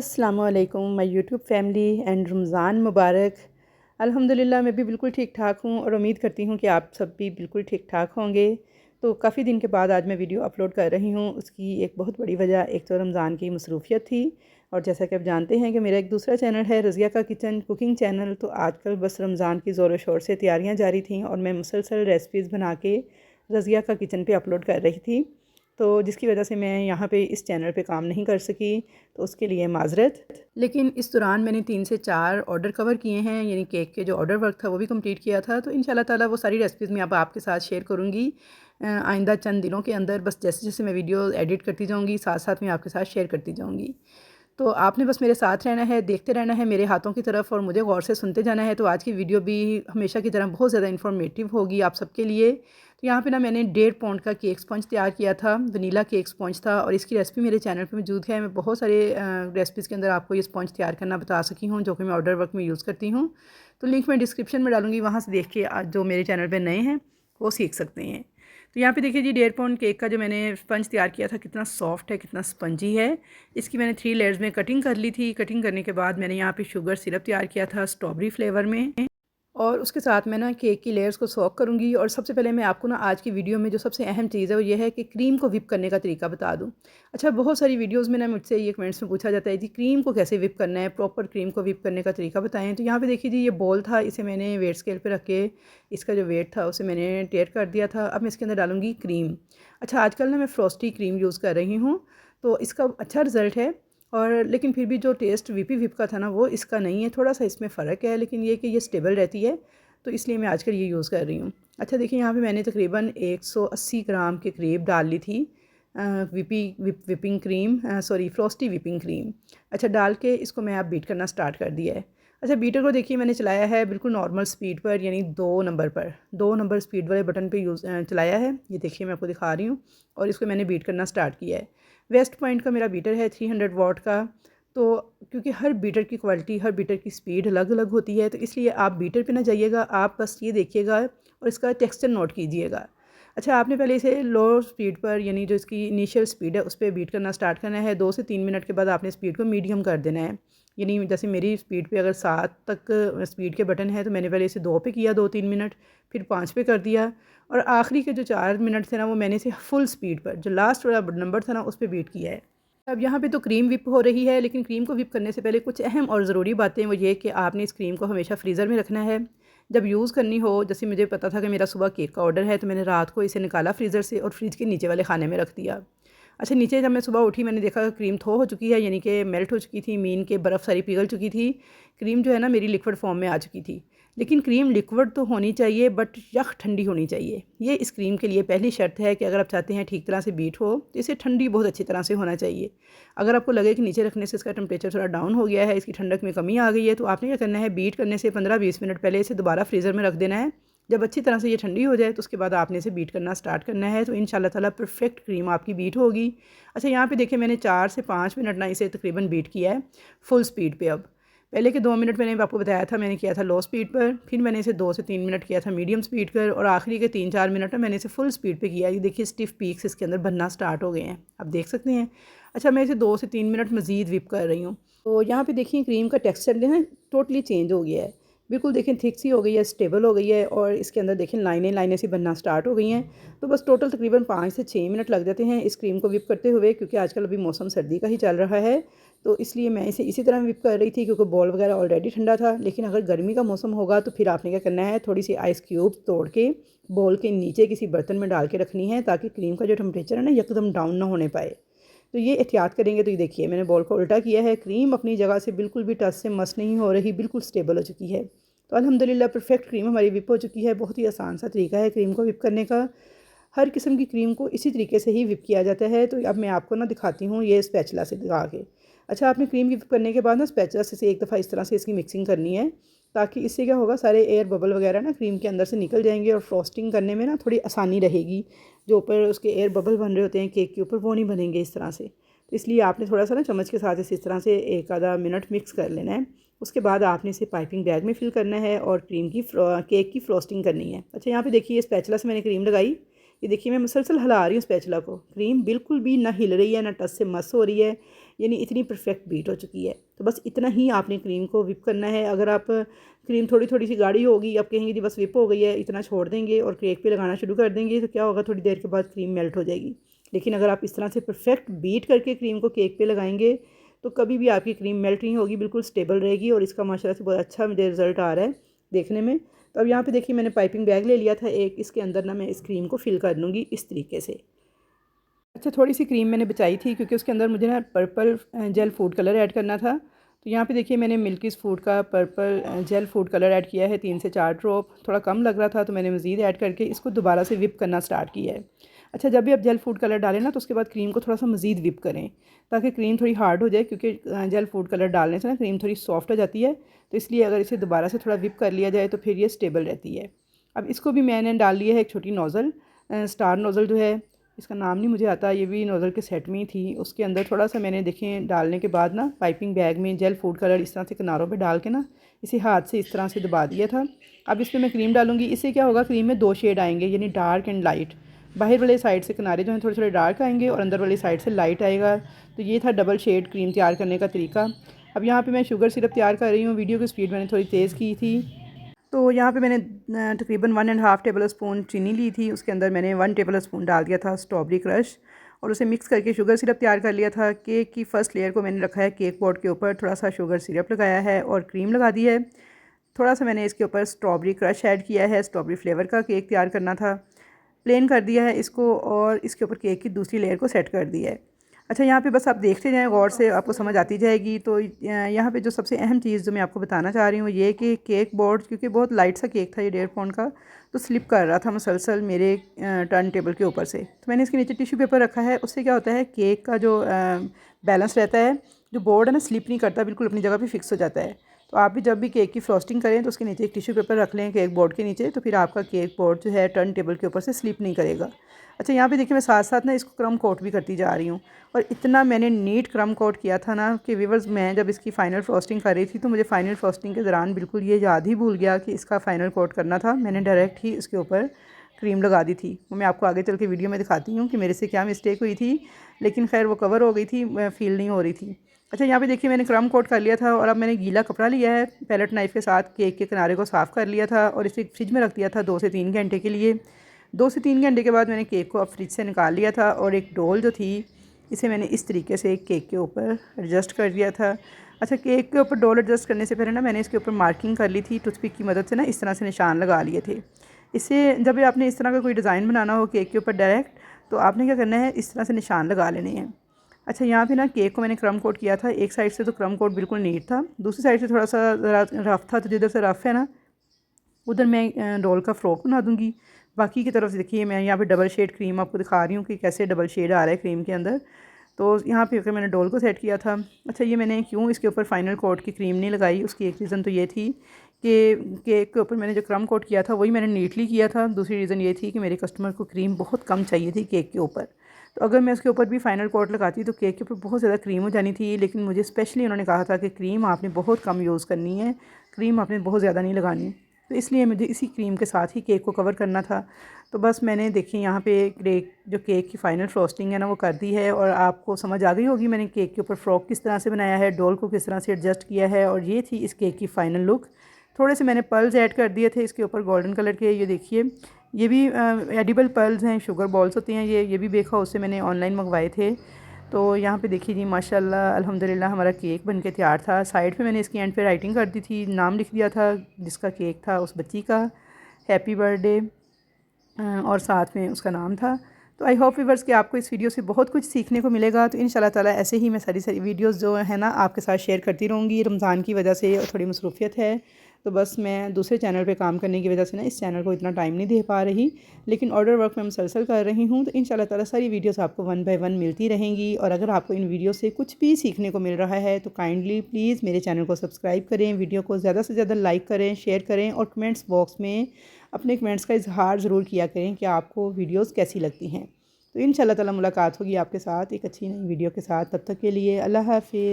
अस्सलामुअलैकुम my YouTube family and Ramzan मुबारक। अल्हम्दुलिल्लाह मैं भी बिल्कुल ठीक ठाक हूँ और उम्मीद करती हूँ कि आप सब भी बिल्कुल ठीक ठाक होंगे। तो काफ़ी दिन के बाद आज मैं वीडियो अपलोड कर रही हूँ। उसकी एक बहुत बड़ी वजह एक तो रमज़ान की मसरूफियत थी, और जैसा कि आप जानते हैं कि मेरा एक दूसरा चैनल है रज़िया का किचन कुकिंग चैनल। तो आजकल बस रमज़ान की ज़ोर शोर से तैयारियाँ जारी थी और मैं मुसलसल रेसिपीज़ बना के रज़िया का किचन पे अपलोड कर रही थी। तो जिसकी वजह से मैं यहाँ पे इस चैनल पे काम नहीं कर सकी, तो उसके लिए माज़रत। लेकिन इस दौरान मैंने 3 से 4 ऑर्डर कवर किए हैं, यानी केक के जो ऑर्डर वर्क था वो भी कंप्लीट किया था। तो इंशाल्लाह ताला वो सारी रेसिपीज़ मैं अब आपके साथ शेयर करूँगी आइंदा चंद दिनों के अंदर। बस जैसे जैसे मैं वीडियो एडिट करती जाऊँगी साथ साथ मैं आपके साथ शेयर करती जाऊँगी। तो आपने बस मेरे साथ रहना है, देखते रहना है मेरे हाथों की तरफ और मुझे गौर से सुनते जाना है। तो आज की वीडियो भी हमेशा की तरह बहुत ज़्यादा इन्फॉर्मेटिव होगी आप सबके लिए। तो यहाँ पे ना मैंने 1.5 पाउंड का केक स्पंज तैयार किया था, वनीला केक स्पंज था, और इसकी रेसिपी मेरे चैनल पे मौजूद है। मैं बहुत सारे रेसिपीज़ के अंदर आपको ये स्पंज तैयार करना बता सकी हूँ, जो कि मैं ऑर्डर वर्क में यूज़ करती हूँ। तो लिंक मैं डिस्क्रिप्शन में डालूँगी, वहाँ से देख के आज जो मेरे चैनल पर नए हैं वो सीख सकते हैं। तो यहाँ पे देखिए जी 1.5 पाउंड केक का जो मैंने स्पंज तैयार किया था कितना सॉफ्ट है, कितना स्पंजी है। इसकी मैंने 3 लेयर्स में कटिंग कर ली थी। कटिंग करने के बाद मैंने यहाँ पे शुगर सिरप तैयार किया था स्ट्रॉबेरी फ्लेवर में, और उसके साथ मैं ना केक की लेयर्स को सॉक करूँगी। और सबसे पहले मैं आपको ना आज की वीडियो में जो सबसे अहम चीज़ है वो ये है कि क्रीम को विप करने का तरीका बता दूँ। अच्छा, बहुत सारी वीडियोज़ में ना मुझसे ये कमेंट्स में पूछा जाता है जी क्रीम को कैसे विप करना है, प्रॉपर क्रीम को विप करने का तरीका बताएं। तो यहाँ पे देखिए जी ये बॉल था, इसे मैंने वेट स्केल पे रख के इसका जो वेट था उसे मैंने टेयर कर दिया था। अब मैं इसके अंदर डालूँगी क्रीम। अच्छा, आजकल ना मैं फ्रॉस्टी क्रीम यूज़ कर रही हूँ, तो इसका अच्छा रिज़ल्ट है। और लेकिन फिर भी जो टेस्ट वीपी विप का था ना वो इसका नहीं है, थोड़ा सा इसमें फ़र्क है, लेकिन ये कि ये स्टेबल रहती है, तो इसलिए मैं आजकल ये यूज़ कर रही हूँ। अच्छा देखिए यहाँ पे मैंने तकरीबन 180 ग्राम के करीब डाल ली थी whipping cream, sorry frosty whipping cream. अच्छा, डाल के इसको मैं अब बीट करना स्टार्ट कर दिया है। अच्छा, बीटर को देखिए मैंने चलाया है बिल्कुल नॉर्मल स्पीड पर, यानी 2 नंबर पर, 2 नंबर स्पीड वाले बटन पे चलाया है। ये देखिए मैं आपको दिखा रही हूँ, और इसको मैंने बीट करना स्टार्ट किया है। वेस्ट पॉइंट का मेरा बीटर है 300 वाट का। तो क्योंकि हर बीटर की क्वालिटी, हर बीटर की स्पीड अलग अलग होती है, तो इसलिए आप बीटर पे ना जाइएगा, आप बस ये देखिएगा और इसका टेक्सचर नोट कीजिएगा। अच्छा, आपने पहले इसे लो स्पीड पर, यानी जो इसकी इनिशियल स्पीड है उस पर बीट करना स्टार्ट करना है। 2 से 3 मिनट के बाद आपने स्पीड को मीडियम कर देना है। यानी जैसे मेरी स्पीड पे अगर 7 तक स्पीड के बटन है, तो मैंने पहले इसे 2 पे किया 2-3 मिनट, फिर 5 पे कर दिया, और आखिरी के जो 4 मिनट थे ना वो मैंने इसे फुल स्पीड पर, जो लास्ट वाला नंबर था ना उस पर बीट किया है। अब यहाँ पे तो क्रीम विप हो रही है, लेकिन क्रीम को विप करने से पहले कुछ अहम और ज़रूरी बातें वो ये कि आपने इस क्रीम को हमेशा फ्रीज़र में रखना है जब यूज़ करनी हो। जैसे मुझे पता था कि मेरा सुबह केक का ऑर्डर है, तो मैंने रात को इसे निकाला फ्रीज़र से और फ्रिज के नीचे वाले खाने में रख दिया। अच्छा, नीचे जब मैं सुबह उठी मैंने देखा क्रीम थो हो चुकी है, यानी कि मेल्ट हो चुकी थी, मीन के बर्फ़ सारी पिघल चुकी थी। क्रीम जो है ना मेरी लिक्विड फॉर्म में आ चुकी थी। लेकिन क्रीम लिक्विड तो होनी चाहिए, बट यख ठंडी होनी चाहिए। ये इस क्रीम के लिए पहली शर्त है कि अगर आप चाहते हैं ठीक तरह से बीट हो, तो इसे ठंडी बहुत अच्छी तरह से होना चाहिए। अगर आपको लगे कि नीचे रखने से इसका टेम्परेचर थोड़ा डाउन हो गया है, इसकी ठंडक में कमी आ गई है, तो आपने क्या करना है, बीट करने से 15-20 मिनट पहले इसे दोबारा फ्रीज़र में रख देना है। जब अच्छी तरह से ये ठंडी हो जाए तो उसके बाद आपने इसे बीट करना स्टार्ट करना है, तो इंशाल्लाह ताला परफेक्ट क्रीम आपकी बीट होगी। अच्छा, यहाँ पे देखिए मैंने 4 से 5 मिनट ना इसे तकरीबन बीट किया है फुल स्पीड पे। अब पहले के 2 मिनट मैंने आपको बताया था मैंने किया था लो स्पीड पर, फिर मैंने इसे 2 से 3 मिनट किया था मीडियम स्पीड पर, और आखिरी के 3-4 मिनट में मैंने इसे फुल स्पीड पे किया। ये देखिए स्टिफ पीक्स इसके अंदर बनना स्टार्ट हो गए हैं, आप देख सकते हैं। अच्छा, मैं इसे 2 से 3 मिनट मज़ीद विप कर रही हूँ। तो यहाँ पे देखिए क्रीम का टेक्सचर जो है टोटली चेंज हो गया है, बिल्कुल देखिए थिक सी हो गई है, स्टेबल हो गई है, और इसके अंदर देखिए लाइनें लाइनें सी बनना स्टार्ट हो गई हैं। तो बस टोटल तकरीबन 5 से 6 मिनट लग जाते हैं इस क्रीम को विप करते हुए, क्योंकि आजकल अभी मौसम सर्दी का ही चल रहा है, तो इसलिए मैं इसे इसी तरह विप कर रही थी, क्योंकि बॉल वगैरह ऑलरेडी ठंडा था। लेकिन अगर गर्मी का मौसम होगा तो फिर आपने क्या करना है, थोड़ी सी आइस क्यूब तोड़ के बॉल के नीचे किसी बर्तन में डाल के रखनी है, ताकि क्रीम का जो टेम्परेचर है ना एकदम डाउन ना होने पाए। तो ये एहतियात करेंगे। तो ये देखिए मैंने बॉल को उल्टा किया है, क्रीम अपनी जगह से बिल्कुल भी टच से मस नहीं हो रही, बिल्कुल स्टेबल हो चुकी है। तो अल्हम्दुलिल्लाह परफेक्ट क्रीम हमारी विप हो चुकी है। बहुत ही आसान सा तरीका है क्रीम को विप करने का। हर किस्म की क्रीम को इसी तरीके से ही विप किया जाता है। तो अब मैं आपको ना दिखाती हूँ ये स्पैचुला से दिखा के। अच्छा, आपने क्रीम विप करने के बाद ना स्पैचुला से एक दफ़ा इस तरह से इसकी मिक्सिंग करनी है, ताकि इससे क्या होगा, सारे एयर बबल वगैरह ना क्रीम के अंदर से निकल जाएंगे, और फ्रॉस्टिंग करने में ना थोड़ी आसानी रहेगी। जो ऊपर उसके एयर बबल बन रहे होते हैं केक के ऊपर, वो नहीं बनेंगे इस तरह से। तो इसलिए आपने थोड़ा सा ना चम्मच के साथ इस तरह से एक आधा मिनट मिक्स कर लेना है। उसके बाद आपने इसे पाइपिंग बैग में फिल करना है और केक की फ्रॉस्टिंग करनी है। अच्छा, यहाँ पे देखिए स्पैचुला से मैंने क्रीम लगाई, ये देखिए मैं मुसलसल हिला रही हूँ स्पैचुला को, क्रीम बिल्कुल भी ना हिल रही है ना टच से मस हो रही है। यानी इतनी परफेक्ट बीट हो चुकी है। तो बस इतना ही आपने क्रीम को विप करना है। अगर आप क्रीम थोड़ी थोड़ी सी गाढ़ी होगी, आप कहेंगे जी बस विप हो गई है, इतना छोड़ देंगे और केक पे लगाना शुरू कर देंगे, तो क्या होगा, थोड़ी देर के बाद क्रीम मेल्ट हो जाएगी। लेकिन अगर आप इस तरह से परफेक्ट बीट करके क्रीम को केक पे लगाएंगे तो कभी भी आपकी क्रीम मेल्ट नहीं होगी, बिल्कुल स्टेबल रहेगी। और इसका माशाल्लाह से बहुत अच्छा मुझे रिज़ल्ट आ रहा है देखने में। तो अब यहाँ पे देखिए मैंने पाइपिंग बैग ले लिया था एक, इसके अंदर ना मैं इस क्रीम को फिल कर लूँगी इस तरीके से। अच्छा, थोड़ी सी क्रीम मैंने बचाई थी क्योंकि उसके अंदर मुझे ना purple gel food colour add करना था। तो यहाँ पे देखिए मैंने मिल्कीज़ फूड का purple gel food colour add किया है 3 से 4 ड्रॉप। थोड़ा कम लग रहा था तो मैंने मज़ीद ऐड करके इसको दोबारा से विप करना स्टार्ट किया है। अच्छा, जब भी आप जेल फूड कलर डालें ना तो उसके बाद क्रीम को थोड़ा सा मज़ीद विप करें ताकि क्रीम थोड़ी हार्ड हो जाए, क्योंकि जेल फूड कलर डालने से ना क्रीम थोड़ी सॉफ्ट हो जाती है। तो इसलिए अगर इसे दोबारा से थोड़ा विप कर लिया जाए तो फिर ये स्टेबल रहती है। अब इसको भी मैंने डाल लिया है एक छोटी नोज़ल, स्टार नोज़ल जो है, इसका नाम नहीं मुझे आता, ये भी नोज़ल के सेट में ही थी। उसके अंदर थोड़ा सा मैंने देखें डालने के बाद ना पाइपिंग बैग में जेल फूड कलर इस तरह से किनारों पे डाल के ना इसे हाथ से इस तरह से दबा दिया था। अब इसमें मैं क्रीम डालूंगी। इससे क्या होगा, क्रीम में 2 शेड आएंगे, यानी डार्क एंड लाइट। बाहर वाले साइड से किनारे जो हैं थोड़े थोड़े डार्क आएंगे और अंदर वाली साइड से लाइट आएगा। तो ये था डबल शेड क्रीम तैयार करने का तरीका। अब यहाँ पर मैं शुगर सिरप तैयार कर रही हूँ। वीडियो की स्पीड मैंने थोड़ी तेज़ की थी। तो यहाँ पे मैंने तकरीबन 1.5 टेबल स्पून चीनी ली थी। उसके अंदर मैंने 1 टेबल स्पून डाल दिया था स्ट्रॉबेरी क्रश और उसे मिक्स करके शुगर सिरप तैयार कर लिया था। केक की फ़र्स्ट लेयर को मैंने रखा है केक बोर्ड के ऊपर, थोड़ा सा शुगर सिरप लगाया है और क्रीम लगा दी है। थोड़ा सा मैंने इसके ऊपर स्ट्रॉबेरी क्रश ऐड किया है, स्ट्रॉबेरी फ्लेवर का केक तैयार करना था। प्लेन कर दिया है इसको और इसके ऊपर केक की दूसरी लेयर को सेट कर दिया है। अच्छा, यहाँ पे बस आप देखते जाएँ गौर से, आपको समझ आती जाएगी। तो यहाँ पे जो सबसे अहम चीज़ जो मैं आपको बताना चाह रही हूँ ये कि केक बोर्ड, क्योंकि बहुत लाइट सा केक था ये 1.5 पाउंड का, तो स्लिप कर रहा था मुसलसल मेरे टर्न टेबल के ऊपर से। तो मैंने इसके नीचे टिश्यू पेपर रखा है। उससे क्या होता है, केक का जो बैलेंस रहता है, जो बोर्ड है ना स्लिप नहीं करता, बिल्कुल अपनी जगह पर फिक्स हो जाता है। तो आप भी जब भी केक की फ्रॉस्टिंग करें तो उसके नीचे एक टिश्यू पेपर रख लें केक बोर्ड के नीचे, तो फिर आपका केक बोर्ड जो है टर्न टेबल के ऊपर से स्लिप नहीं करेगा। अच्छा, यहाँ पे देखिए मैं साथ साथ ना इसको क्रम कोट भी करती जा रही हूँ और इतना मैंने नीट क्रम कोट किया था ना कि व्यूअर्स, मैं जब इसकी फ़ाइनल फ्रॉस्टिंग कर रही थी तो मुझे फ़ाइनल फ्रॉस्टिंग के दौरान बिल्कुल ये याद ही भूल गया कि इसका फ़ाइनल कोट करना था। मैंने डायरेक्ट ही इसके ऊपर क्रीम लगा दी थी। वो मैं आपको आगे चल के वीडियो में दिखाती हूँ कि मेरे से क्या मिस्टेक हुई थी, लेकिन खैर वो कवर हो गई थी, फील नहीं हो रही थी। अच्छा, यहाँ पे देखिए मैंने क्रम कोट कर लिया था और अब मैंने गीला कपड़ा लिया है, पैलेट नाइफ़ के साथ केक के किनारे को साफ़ कर लिया था और इसे फ्रिज में रख दिया था 2 से 3 घंटे के लिए। 2 से 3 घंटे के बाद मैंने केक को अब फ्रिज से निकाल लिया था और एक डोल जो थी इसे मैंने इस तरीके से केक के ऊपर एडजस्ट कर दिया था। अच्छा, केक के ऊपर डोल एडजस्ट करने से पहले ना मैंने इसके ऊपर मार्किंग कर ली थी, टूथपिक की मदद से ना इस तरह से निशान लगा लिए थे। इससे जब भी आपने इस तरह का कोई डिज़ाइन बनाना हो केक के ऊपर डायरेक्ट, तो आपने क्या करना है, इस तरह से निशान लगा लेने हैं। अच्छा, यहाँ पे ना केक को मैंने क्रम कोट किया था। एक साइड से तो क्रम कोट बिल्कुल नीट था, दूसरी साइड से थोड़ा सा रफ़ था। तो जिधर से रफ़ है ना उधर मैं डोल का फ्रॉक बना दूँगी। बाकी की तरफ देखिए मैं यहाँ पे डबल शेड क्रीम आपको दिखा रही हूँ कि कैसे डबल शेड आ रहा है क्रीम के अंदर। तो यहाँ पे मैंने डोल को सेट किया था। अच्छा, ये मैंने क्यों इसके ऊपर फाइनल कोट की क्रीम नहीं लगाई, उसकी एक रीज़न तो ये थी कि केक के ऊपर मैंने जो क्रम कोट किया था वही मैंने नीटली किया था। दूसरी रीज़न ये थी कि मेरे कस्टमर को क्रीम बहुत कम चाहिए थी केक के ऊपर। तो अगर मैं उसके ऊपर भी फाइनल कोट लगाती तो केक के ऊपर बहुत ज़्यादा क्रीम हो जानी थी, लेकिन मुझे स्पेशली उन्होंने कहा था कि क्रीम आपने बहुत कम यूज़ करनी है, क्रीम आपने बहुत ज़्यादा नहीं लगानी। तो इसलिए मुझे इसी क्रीम के साथ ही केक को कवर करना था। तो बस मैंने देखिए यहाँ पे जो केक की फ़ाइनल फ्रॉस्टिंग है ना वो कर दी है और आपको समझ आ गई होगी मैंने केक के ऊपर फ्रॉक किस तरह से बनाया है, डोल को किस तरह से एडजस्ट किया है। और ये थी इस केक की फ़ाइनल लुक। थोड़े से मैंने पर्ल्स ऐड कर दिए थे इसके ऊपर गोल्डन कलर के। ये देखिए, ये भी एडिबल पर्ल्स हैं, शुगर बॉल्स होती हैं ये भी बेक हाउस से मैंने ऑनलाइन मंगवाए थे। तो यहाँ पे देखिए जी माशाल्लाह अल्हम्दुलिल्लाह हमारा केक बन के तैयार था। साइड पे मैंने इसकी एंड पे राइटिंग कर दी थी, नाम लिख दिया था जिसका केक था उस बच्ची का, हैप्पी बर्थडे, और साथ में उसका नाम था। तो आई होप व्यूअर्स कि आपको इस वीडियो से बहुत कुछ सीखने को मिलेगा। तो इंशाल्लाह ताला ऐसे ही मैं सारी वीडियोस जो है ना आपके साथ शेयर करती रहूँगी। रमज़ान की वजह से थोड़ी मसरूफियत है, तो बस मैं दूसरे चैनल पे काम करने की वजह से ना इस चैनल को इतना टाइम नहीं दे पा रही, लेकिन ऑर्डर वर्क में मुसलसल कर रही हूँ। तो इंशाल्लाह ताला सारी वीडियोस आपको 1 बाय 1 मिलती रहेंगी। और अगर आपको इन वीडियो से कुछ भी सीखने को मिल रहा है तो काइंडली प्लीज़ मेरे चैनल को सब्सक्राइब करें, वीडियो को ज़्यादा से ज़्यादा लाइक करें, शेयर करें और कमेंट्स बॉक्स में अपने कमेंट्स का इजहार ज़रूर किया करें कि आपको वीडियोज़ कैसी लगती हैं। तो इंशाल्लाह ताला मुलाकात होगी आपके साथ एक अच्छी नई वीडियो के साथ। तब तक के लिए अल्लाह हाफ़िज़।